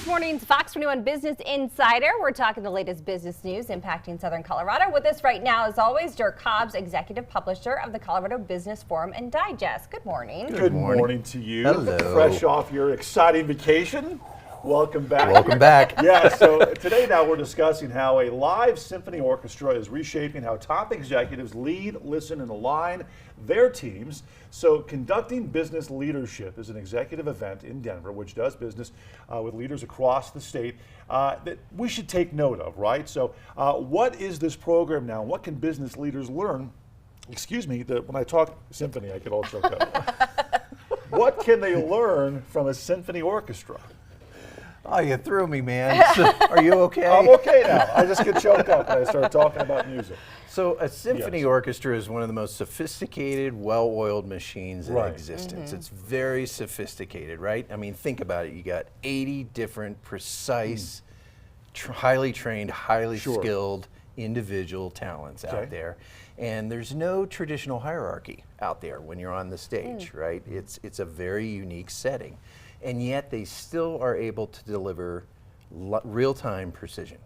this morning's Fox 21 Business Insider. We're talking the latest business news impacting Southern Colorado. With us right now, as always, Dirk Hobbs, executive publisher of the Colorado Business Forum and Digest. Good morning. Good morning to you. Hello. Fresh off your exciting vacation. Welcome back. Welcome back. Yeah, so today now we're discussing how a live symphony orchestra is reshaping how top executives lead, listen, and align their teams. So conducting business leadership is an executive event in Denver, which does business with leaders across the state that we should take note of, right? So what is this program now? What can business leaders learn? Excuse me, when I talk symphony, I get all choked up. What can they learn from a symphony orchestra? Oh, you threw me, man. So, are you okay? I'm okay now. I just get choked up when I start talking about music. So a symphony orchestra is one of the most sophisticated, well-oiled machines in existence. It's very sophisticated, right? I mean, think about it. You got 80 different precise, highly trained, highly skilled individual talents out there. And there's no traditional hierarchy out there when you're on the stage, right? It's a very unique setting. And yet they still are able to deliver real-time precision,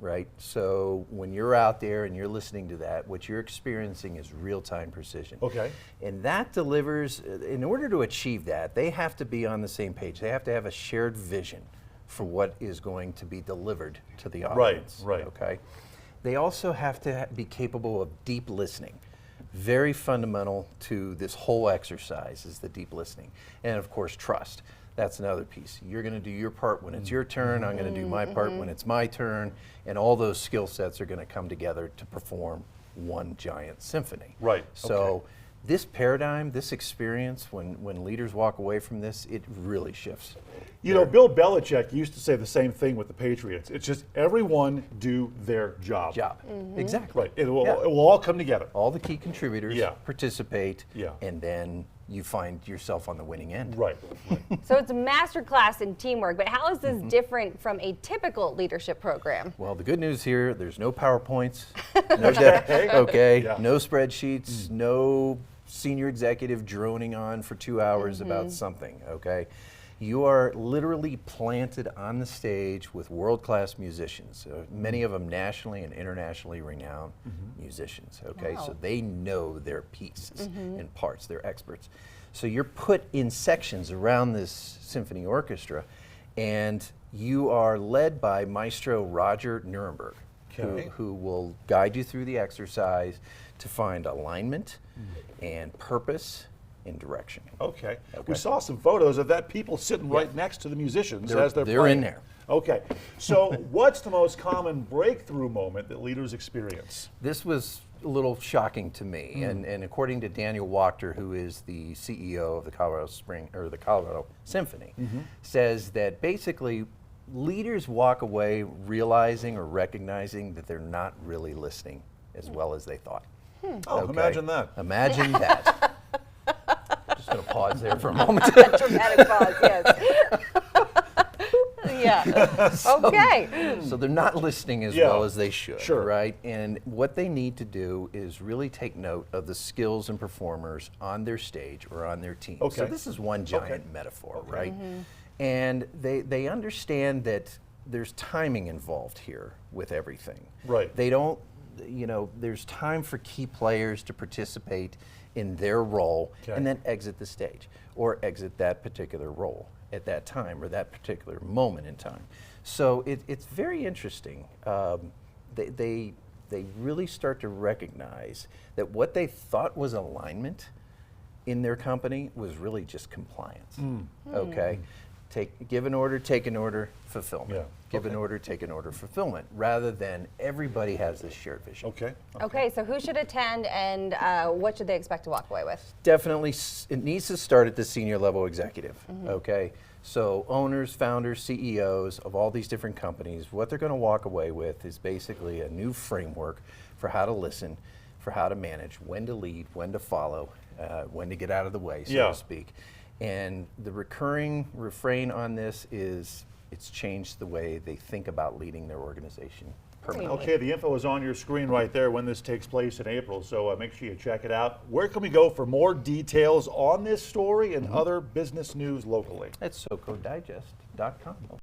right? So when you're out there and you're listening to that, what you're experiencing is real-time precision. Okay. And that delivers, in order to achieve that, they have to be on the same page. They have to have a shared vision for what is going to be delivered to the audience. Right. Okay. They also have to be capable of deep listening. Very fundamental to this whole exercise is the deep listening. And of course, trust. That's another piece. You're going to do your part when it's your turn. I'm going to do my part when it's my turn. And all those skill sets are going to come together to perform one giant symphony. Right. So this paradigm, this experience, when leaders walk away from this, it really shifts. You know, Bill Belichick used to say the same thing with the Patriots. It's just everyone do their job. Exactly. Right. It will all come together. All the key contributors participate, Yeah. and then you find yourself on the winning end. Right. So it's a master class in teamwork, but how is this different from a typical leadership program? Well, the good news here, there's no PowerPoints, no spreadsheets, no senior executive droning on for 2 hours about something, okay? You are literally planted on the stage with world-class musicians, many of them nationally and internationally renowned musicians, okay? So they know their pieces and parts, they're experts. So you're put in sections around this symphony orchestra, and you are led by Maestro Roger Nuremberg, who will guide you through the exercise to find alignment and purpose and direction. Okay. We saw some photos of that people sitting right next to the musicians as they're they're playing. in there. Okay. So what's the most common breakthrough moment that leaders experience? This was a little shocking to me, and according to Daniel Wachter, who is the CEO of the Colorado Symphony, says that basically leaders walk away realizing or recognizing that they're not really listening as well as they thought. Oh, imagine that. Imagine that. Just going to pause there for a moment. Dramatic pause, yes. Okay. So they're not listening as well as they should, Sure. right? And what they need to do is really take note of the skills and performers on their stage or on their team. So this is one giant metaphor, right? And they understand that there's timing involved here with everything. Right. They don't, there's time for key players to participate in their role and then exit the stage or exit that particular role at that time or that particular moment in time. So it's very interesting. They really start to recognize that what they thought was alignment in their company was really just compliance. Okay? Give an order, take an order, fulfillment. Give an order, take an order, fulfillment, rather than everybody has this shared vision. Okay, so who should attend and what should they expect to walk away with? Definitely, it needs to start at the senior level executive, okay? So owners, founders, CEOs of all these different companies, what they're going to walk away with is basically a new framework for how to listen, for how to manage, when to lead, when to follow, when to get out of the way, so to speak. And the recurring refrain on this is it's changed the way they think about leading their organization permanently. Okay, the info is on your screen right there when this takes place in April, so make sure you check it out. Where can we go for more details on this story and other business news locally? At SoCoDigest.com.